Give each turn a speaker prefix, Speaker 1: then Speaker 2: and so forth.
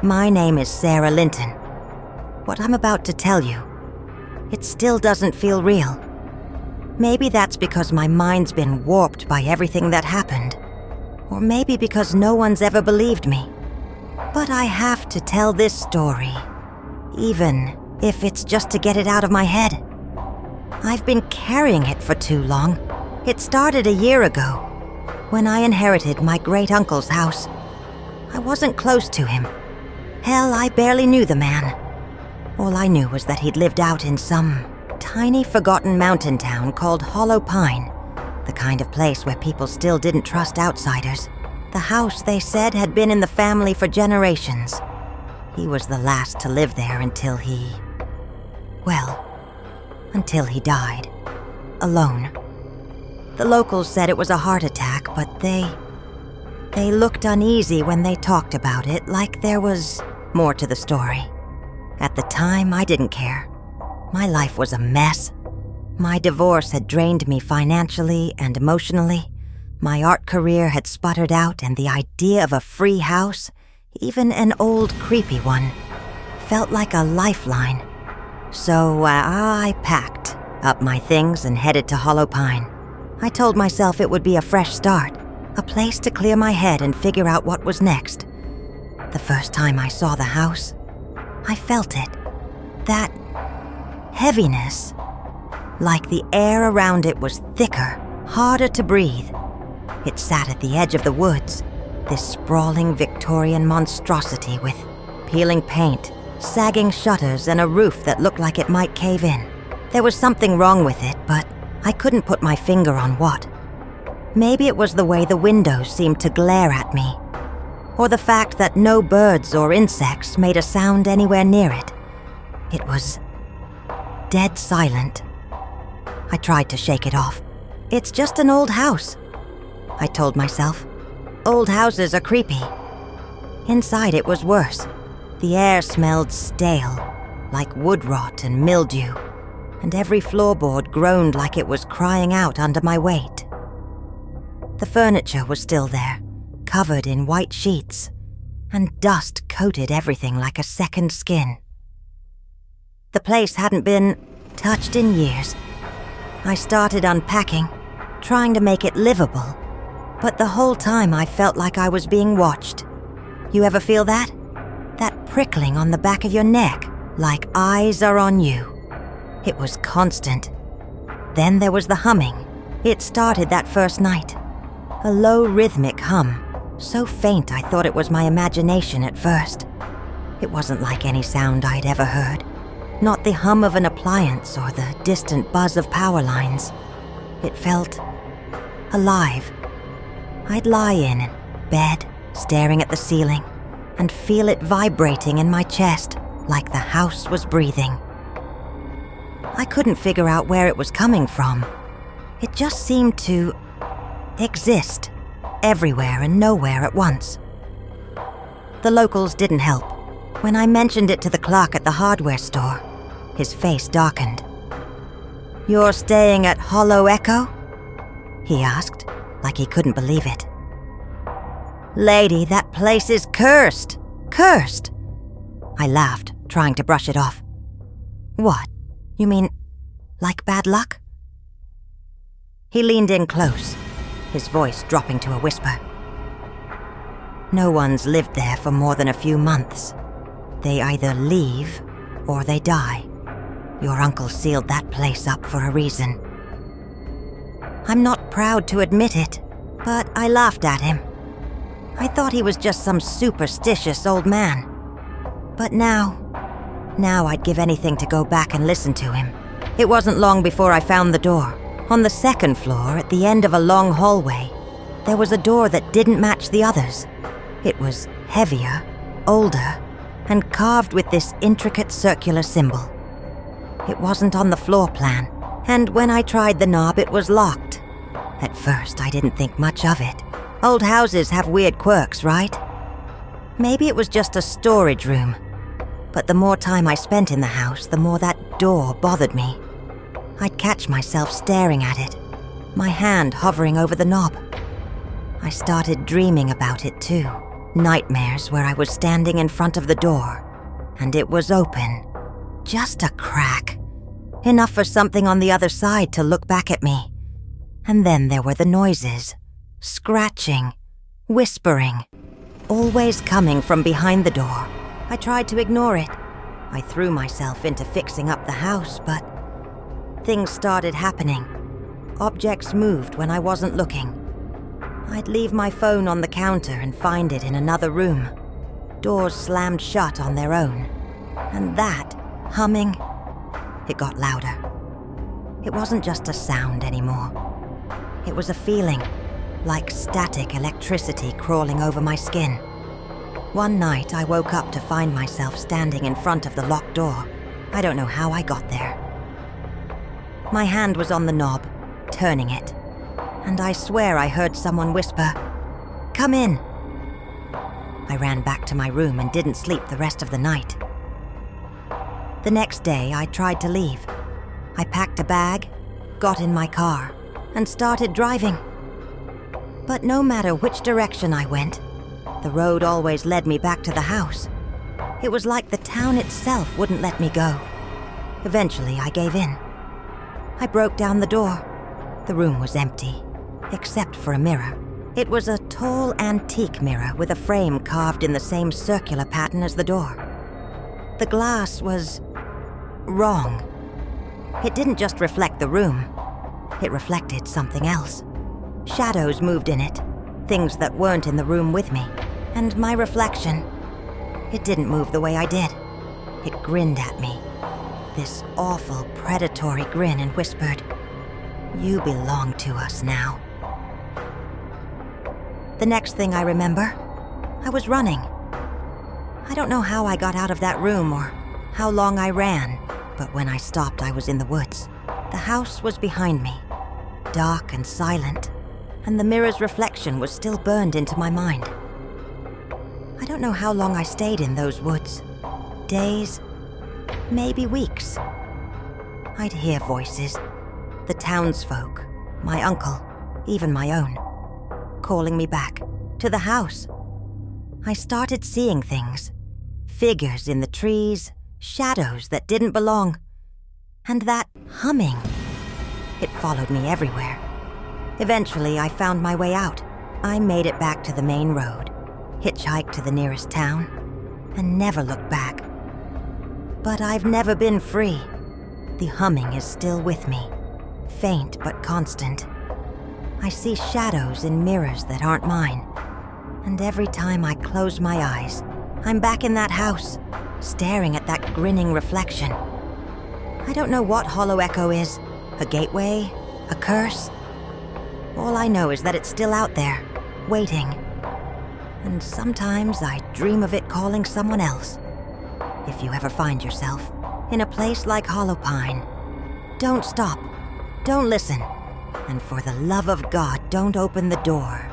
Speaker 1: My name is Sarah Linton. What I'm about to tell you, it still doesn't feel real. Maybe that's because my mind's been warped by everything that happened. Or maybe because no one's ever believed me. But I have to tell this story, even if it's just to get it out of my head. I've been carrying it for too long. It started a year ago, when I inherited my great-uncle's house. I wasn't close to him. Hell, I barely knew the man. All I knew was that he'd lived out in some tiny forgotten mountain town called Hollow Pine, the kind of place where people still didn't trust outsiders. The house, they said, had been in the family for generations. He was the last to live there until he died. Alone. The locals said it was a heart attack, but they looked uneasy when they talked about it, like there was more to the story. At the time, I didn't care. My life was a mess. My divorce had drained me financially and emotionally. My art career had sputtered out, and the idea of a free house, even an old, creepy one, felt like a lifeline. So I packed up my things and headed to Hollow Pine. I told myself it would be a fresh start, a place to clear my head and figure out what was next. The first time I saw the house, I felt it. That heaviness. Like the air around it was thicker, harder to breathe. It sat at the edge of the woods, this sprawling Victorian monstrosity with peeling paint, sagging shutters, and a roof that looked like it might cave in. There was something wrong with it, but I couldn't put my finger on what. Maybe it was the way the windows seemed to glare at me, or the fact that no birds or insects made a sound anywhere near it. It was dead silent. I tried to shake it off. It's just an old house, I told myself. Old houses are creepy. Inside it was worse. The air smelled stale, like wood rot and mildew, and every floorboard groaned like it was crying out under my weight. The furniture was still there, covered in white sheets, and dust coated everything like a second skin. The place hadn't been touched in years. I started unpacking, trying to make it livable, but the whole time I felt like I was being watched. You ever feel that? That prickling on the back of your neck, like eyes are on you. It was constant. Then there was the humming. It started that first night. A low rhythmic hum, so faint I thought it was my imagination at first. It wasn't like any sound I'd ever heard. Not the hum of an appliance or the distant buzz of power lines. It felt alive. I'd lie in bed, staring at the ceiling, and feel it vibrating in my chest like the house was breathing. I couldn't figure out where it was coming from. It just seemed to exist, everywhere and nowhere at once. The locals didn't help. When I mentioned it to the clerk at the hardware store, his face darkened. "You're staying at Hollow Echo?" he asked, like he couldn't believe it. "Lady, that place is cursed! Cursed!" I laughed, trying to brush it off. "What? You mean, like bad luck?" He leaned in close, his voice dropping to a whisper. "No one's lived there for more than a few months. They either leave or they die. Your uncle sealed that place up for a reason." I'm not proud to admit it, but I laughed at him. I thought he was just some superstitious old man. But now I'd give anything to go back and listen to him. It wasn't long before I found the door. On the second floor, at the end of a long hallway, there was a door that didn't match the others. It was heavier, older, and carved with this intricate circular symbol. It wasn't on the floor plan, and when I tried the knob, it was locked. At first, I didn't think much of it. Old houses have weird quirks, right? Maybe it was just a storage room. But the more time I spent in the house, the more that door bothered me. I'd catch myself staring at it, my hand hovering over the knob. I started dreaming about it too, Nightmares where I was standing in front of the door, and it was open. Just a crack. Enough for something on the other side to look back at me. And then there were the noises. Scratching. Whispering. Always coming from behind the door. I tried to ignore it. I threw myself into fixing up the house, but things started happening. Objects moved when I wasn't looking. I'd leave my phone on the counter and find it in another room. Doors slammed shut on their own. And that humming, it got louder. It wasn't just a sound anymore. It was a feeling, like static electricity crawling over my skin. One night, I woke up to find myself standing in front of the locked door. I don't know how I got there. My hand was on the knob, turning it, and I swear I heard someone whisper, "Come in." I ran back to my room and didn't sleep the rest of the night. The next day, I tried to leave. I packed a bag, got in my car, and started driving. But no matter which direction I went, the road always led me back to the house. It was like the town itself wouldn't let me go. Eventually, I gave in. I broke down the door. The room was empty, except for a mirror. It was a tall antique mirror with a frame carved in the same circular pattern as the door. The glass was wrong. It didn't just reflect the room. It reflected something else. Shadows moved in it, things that weren't in the room with me. And my reflection, it didn't move the way I did. It grinned at me, this awful, predatory grin, and whispered, "You belong to us now." The next thing I remember, I was running. I don't know how I got out of that room or how long I ran, but when I stopped, I was in the woods. The house was behind me, dark and silent, and the mirror's reflection was still burned into my mind. I don't know how long I stayed in those woods. Days, maybe weeks. I'd hear voices, the townsfolk, my uncle, even my own, calling me back to the house. I started seeing things, figures in the trees, shadows that didn't belong, and that humming. It followed me everywhere. Eventually, I found my way out. I made it back to the main road, hitchhiked to the nearest town, and never looked back. But I've never been free. The humming is still with me, faint but constant. I see shadows in mirrors that aren't mine, and every time I close my eyes, I'm back in that house, staring at that grinning reflection. I don't know what hollow echo is, a gateway, a curse. All I know is that it's still out there, waiting. And sometimes I dream of it calling someone else. If you ever find yourself in a place like Hollow Pine, don't stop, don't listen, and for the love of God, don't open the door.